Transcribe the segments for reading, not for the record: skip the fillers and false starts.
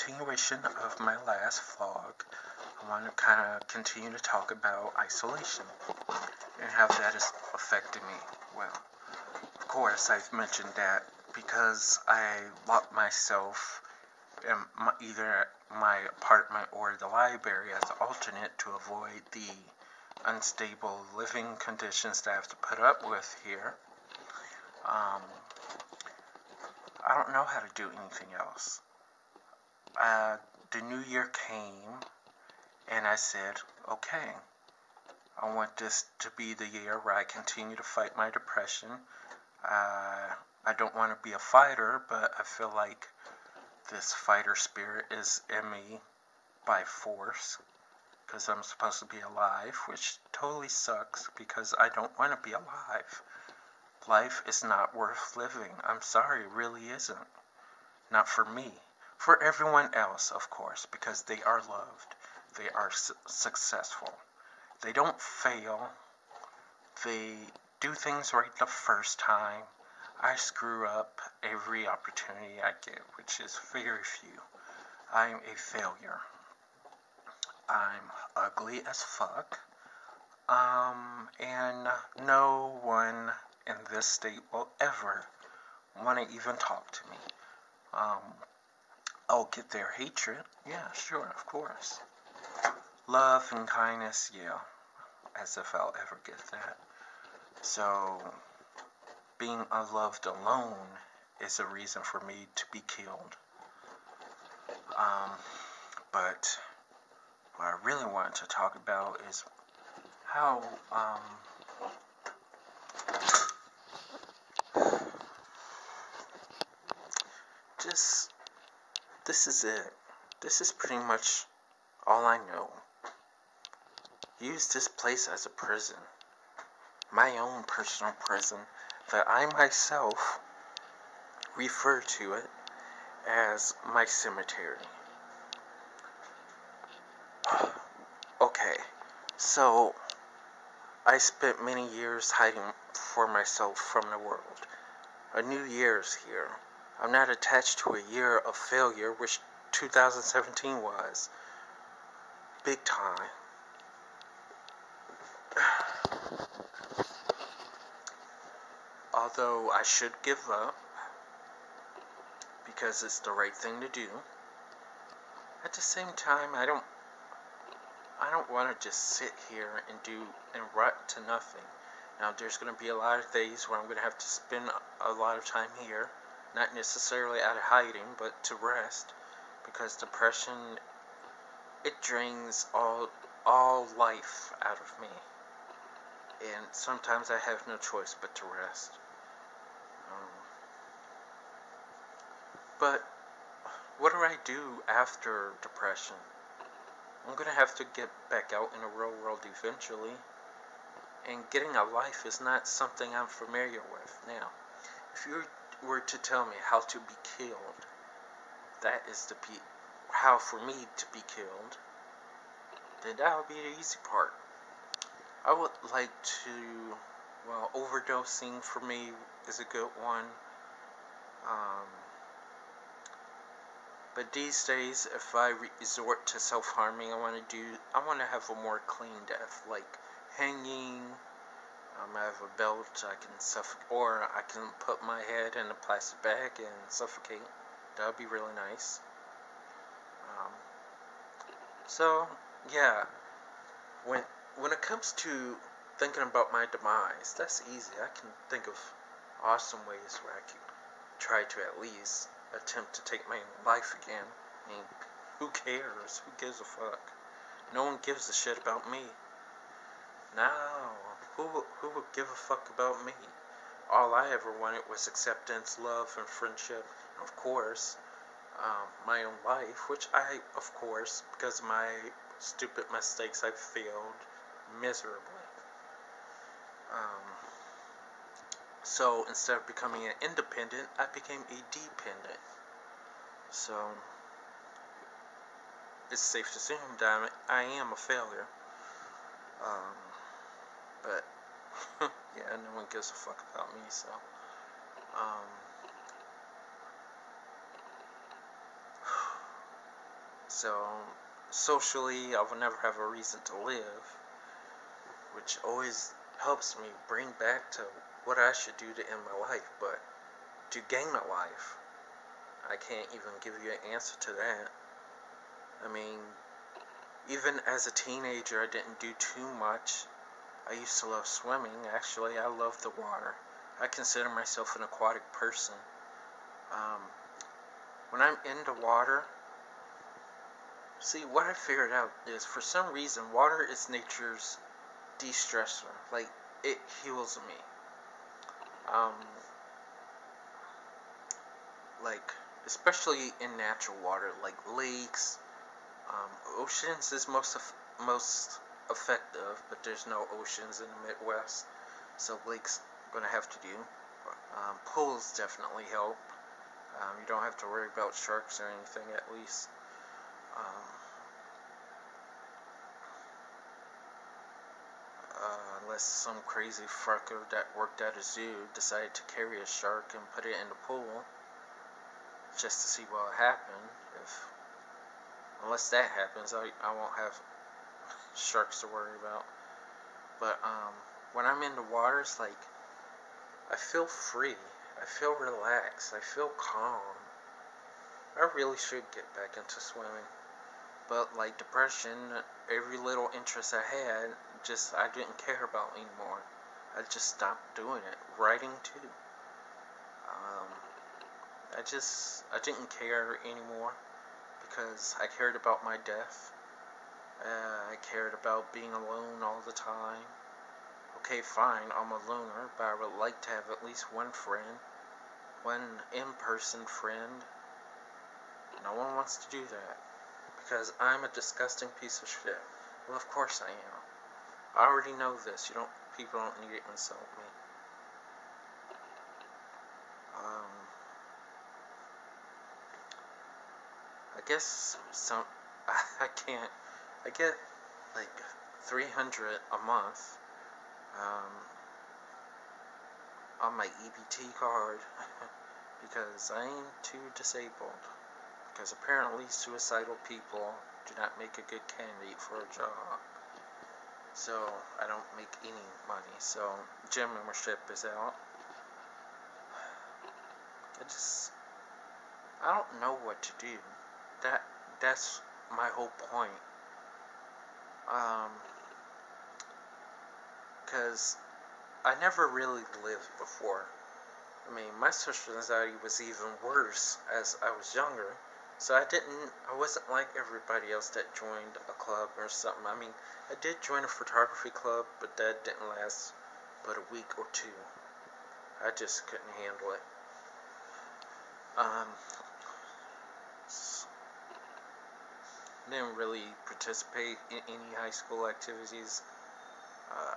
continuation of my last vlog, I want to kind of continue to talk about isolation and how that has affected me. Well, of course, I've mentioned that because I locked myself in either my apartment or the library as an alternate to avoid the unstable living conditions that I have to put up with here. I don't know how to do anything else. The new year came, and I said, okay, I want this to be the year where I continue to fight my depression. I don't want to be a fighter, but I feel like this fighter spirit is in me by force, because I'm supposed to be alive, which totally sucks, because I don't want to be alive. Life is not worth living. I'm sorry, it really isn't. Not for me. For everyone else, of course, because they are loved. They are successful. They don't fail. They do things right the first time. I screw up every opportunity I get, which is very few. I'm a failure. I'm ugly as fuck. And no one in this state will ever want to even talk to me. I'll get their hatred. Yeah, sure, of course. Love and kindness, yeah. As if I'll ever get that. So, being unloved alone is a reason for me to be killed. But what I really wanted to talk about is how, this is it. This is pretty much all I know. Use this place as a prison. My own personal prison that I myself refer to it as my cemetery. Okay, so I spent many years hiding for myself from the world. A new year's here. I'm not attached to a year of failure, which 2017 was. Big time. Although I should give up, because it's the right thing to do, at the same time, I don't want to just sit here and rot to nothing. Now, there's going to be a lot of days where I'm going to have to spend a lot of time here, not necessarily out of hiding, but to rest, because depression, it drains all life out of me, and sometimes I have no choice but to rest. But what do I do after depression? I'm going to have to get back out in the real world eventually. And getting a life is not something I'm familiar with. Now, if you were to tell me how to be killed, that is how for me to be killed, then that would be the easy part. I would like to, overdosing for me is a good one. But these days, if I resort to self-harming, I want to have a more clean death, like hanging. I have a belt I can suffocate, or I can put my head in a plastic bag and suffocate. That would be really nice. So yeah, when it comes to thinking about my demise, that's easy. I can think of awesome ways where I could try to at least attempt to take my life again. I mean, who cares? Who gives a fuck? No one gives a shit about me. No. Who would give a fuck about me? All I ever wanted was acceptance, love, and friendship. And of course, my own life, which I, of course, because of my stupid mistakes, I failed miserably. So instead of becoming an independent, I became a dependent. So it's safe to assume that I am a failure. But yeah, no one gives a fuck about me. So So, socially, I will never have a reason to live, which always helps me bring back to what I should do to end my life. But to gain a life, I can't even give you an answer to that. I mean, even as a teenager, I didn't do too much. I used to love swimming. Actually, I love the water. I consider myself an aquatic person. Um, when I'm in the water, see, what I figured out is, for some reason, water is nature's de-stressor. Like, it heals me. Um, like, especially in natural water, like lakes, oceans is most effective, but there's no oceans in the Midwest, so lakes gonna have to do. Pools definitely help. You don't have to worry about sharks or anything, at least. Um, unless some crazy fucker that worked at a zoo decided to carry a shark and put it in the pool just to see what would happen. Unless that happens, I won't have sharks to worry about. But when I'm in the water, it's like I feel free. I feel relaxed. I feel calm. I really should get back into swimming. But like depression, every little interest I had, I didn't care about anymore. I just stopped doing it. Writing too. Um, I didn't care anymore because I cared about my death. I cared about being alone all the time. Okay, fine, I'm a loner, but I would like to have at least one friend, one in-person friend. No one wants to do that because I'm a disgusting piece of shit. Well, of course I am. I already know this. People don't need to insult me. I guess I can't. I get like 300 a month um, on my EBT card because I ain't too disabled. Because apparently suicidal people do not make a good candidate for a job. So I don't make any money. So gym membership is out. I don't know what to do. That's my whole point. Because I never really lived before. I mean, my social anxiety was even worse as I was younger. So I wasn't like everybody else that joined a club or something. I mean, I did join a photography club, but that didn't last but a week or two. I just couldn't handle it. Didn't really participate in any high school activities.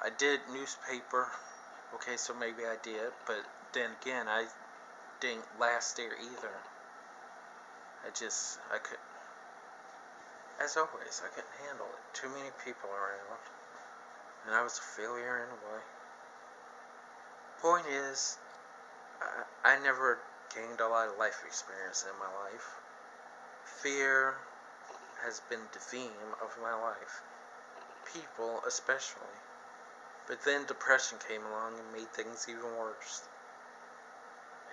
I did newspaper. Okay, so maybe I did, but then again, I didn't last there either. I could, as always, I couldn't handle it. Too many people around, and I was a failure anyway. Point is, I never gained a lot of life experience in my life. Fear has been the theme of my life. People especially. But then depression came along and made things even worse.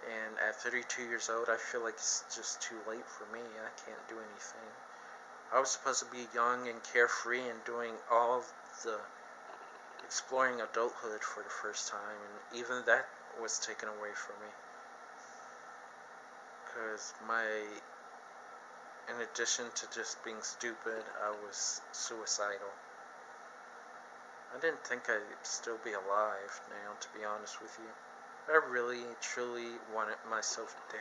And at 32 years old, I feel like it's just too late for me. I can't do anything. I was supposed to be young and carefree and doing all the exploring adulthood for the first time, and even that was taken away from me. Because in addition to just being stupid, I was suicidal. I didn't think I'd still be alive now, to be honest with you. I really, truly wanted myself dead.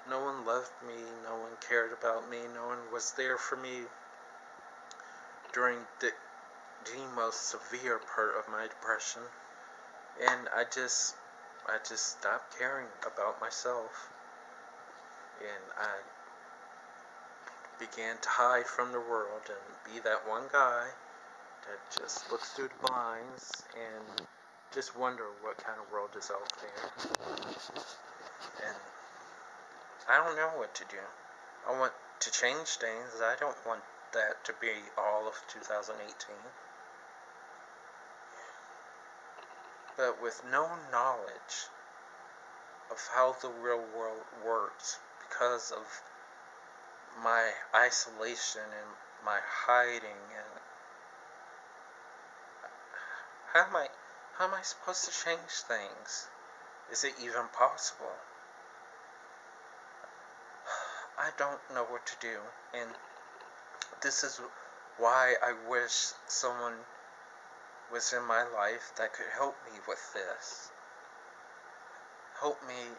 No one loved me, no one cared about me, no one was there for me during the most severe part of my depression. And I just stopped caring about myself. And I began to hide from the world and be that one guy that just looks through the blinds and just wonder what kind of world is out there. And I don't know what to do. to change things. I don't want that to be all of 2018. But with no knowledge of how the real world works, because of my isolation and my hiding, and how am I supposed to change things? Is it even possible? I don't know what to do, and this is why I wish someone was in my life that could help me with this. Help me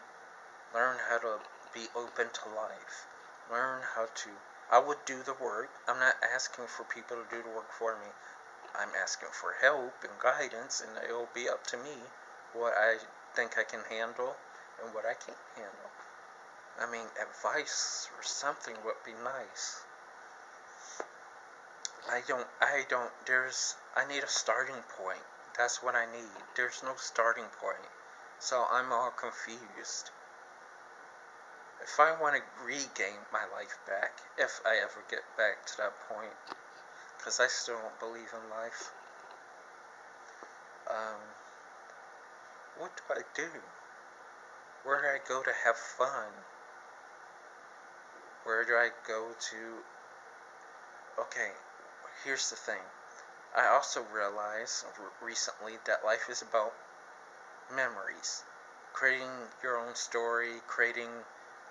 learn how to be open to life. Learn how to... I would do the work. I'm not asking for people to do the work for me. I'm asking for help and guidance, and it'll be up to me what I think I can handle and what I can't handle. I mean, advice or something would be nice. I need a starting point. That's what I need. There's no starting point. So I'm all confused. If I want to regain my life back, if I ever get back to that point, because I still don't believe in life, what do I do? Where do I go to have fun? Where do I go to... Okay, here's the thing. I also realized recently that life is about memories. Creating your own story, creating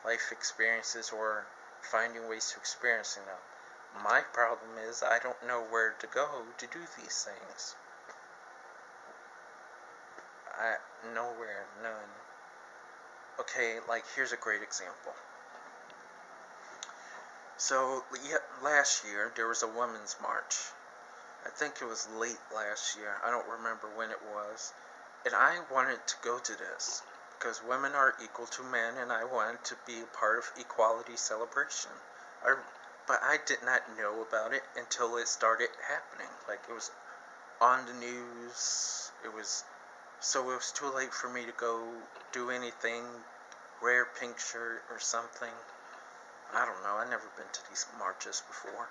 life experiences, or finding ways to experiencing them. My problem is I don't know where to go to do these things. Nowhere, none. Okay, like here's a great example. So, last year there was a women's march. I think it was late last year. I don't remember when it was. And I wanted to go to this because women are equal to men, and I wanted to be a part of equality celebration. But I did not know about it until it started happening. Like, it was on the news. So it was too late for me to go do anything, wear a pink shirt or something. I don't know. I've never been to these marches before.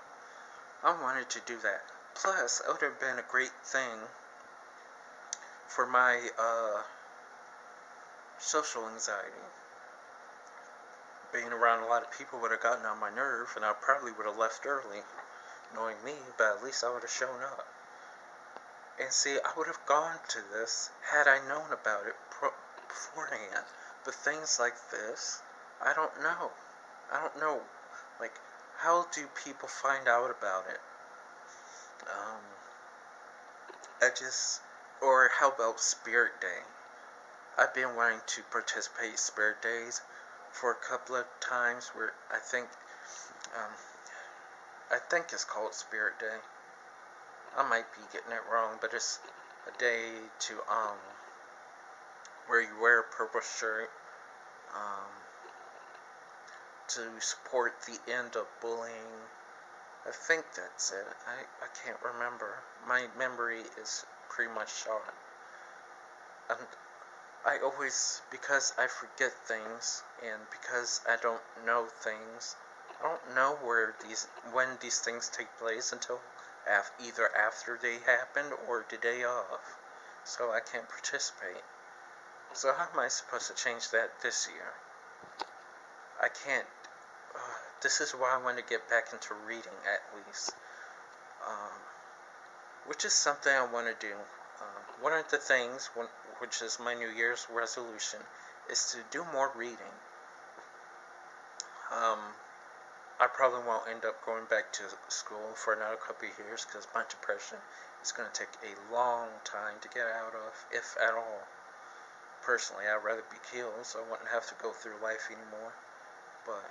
I wanted to do that. Plus, it would have been a great thing for my social anxiety. Being around a lot of people would have gotten on my nerve, and I probably would have left early, knowing me, but at least I would have shown up. And see, I would have gone to this had I known about it beforehand. But things like this, I don't know. Like, how do people find out about it? Or how about Spirit Day? I've been wanting to participate in Spirit Days for a couple of times where I think it's called Spirit Day. I might be getting it wrong, but it's a day to, where you wear a purple shirt, to support the end of bullying. I think that's it. I can't remember. My memory is pretty much shot. Because I forget things, and because I don't know things, I don't know when these things take place until either after they happened or the day of. So I can't participate. So how am I supposed to change that this year? I can't. This is why I want to get back into reading, at least. Which is something I want to do. One of the things, which is my New Year's resolution, is to do more reading. I probably won't end up going back to school for another couple of years because my depression is going to take a long time to get out of, if at all. Personally, I'd rather be killed so I wouldn't have to go through life anymore. But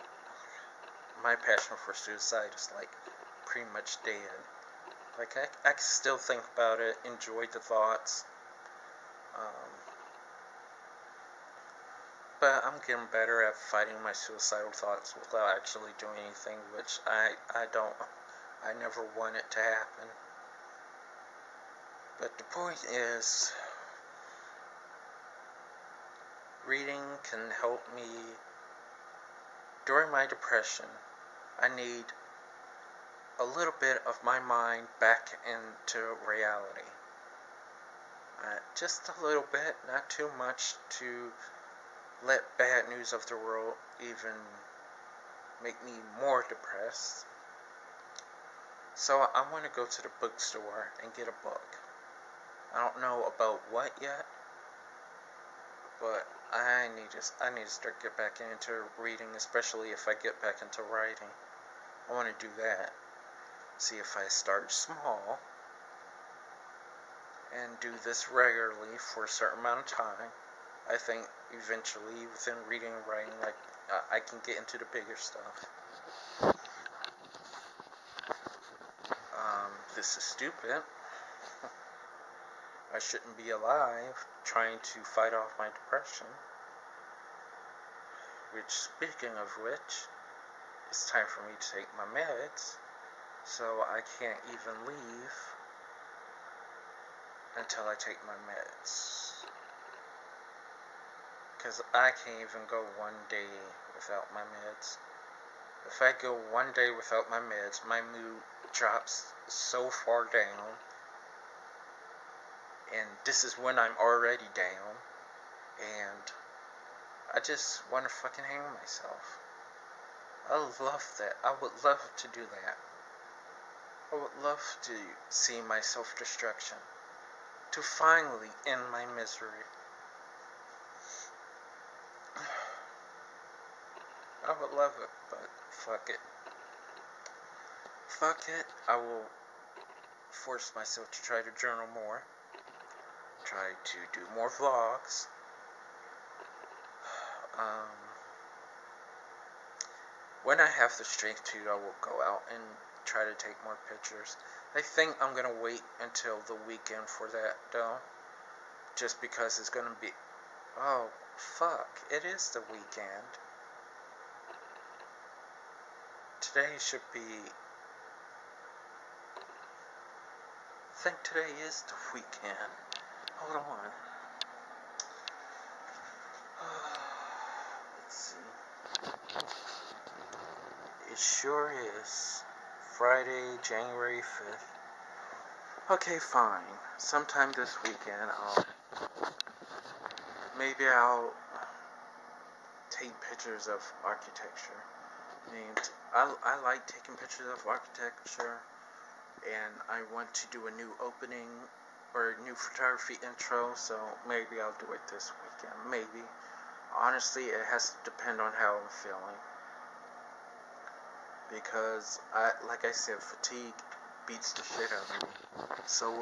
my passion for suicide is like pretty much dead. Like, I can still think about it, enjoy the thoughts. But I'm getting better at fighting my suicidal thoughts without actually doing anything, which I never want it to happen. But the point is, reading can help me during my depression. I need a little bit of my mind back into reality. Just a little bit, not too much to let bad news of the world even make me more depressed. So I want to go to the bookstore and get a book. I don't know about what yet, but I need to start get back into reading, especially if I get back into writing. I want to do that. See if I start small and do this regularly for a certain amount of time. I think eventually, within reading and writing, I can get into the bigger stuff. This is stupid. I shouldn't be alive trying to fight off my depression. Which, speaking of which, it's time for me to take my meds. So I can't even leave until I take my meds. Because I can't even go one day without my meds. If I go one day without my meds, my mood drops so far down. And this is when I'm already down. And I just want to fucking hang myself. I love that. I would love to do that. I would love to see my self-destruction. To finally end my misery. I would love it, but fuck it. Fuck it. I will force myself to try to journal more. Try to do more vlogs. When I have the strength to, I will go out and try to take more pictures. I think I'm going to wait until the weekend for that, though. Just because it's going to be... Oh, fuck. It is the weekend. Today should be... I think today is the weekend. Hold on. Let's see. It sure is. Friday, January 5th. Okay, fine. Sometime this weekend, maybe I'll take pictures of architecture. I like taking pictures of architecture, and I want to do a new opening or a new photography intro, so maybe I'll do it this weekend. Maybe. Honestly, it has to depend on how I'm feeling. Because, like I said, fatigue beats the shit out of me. So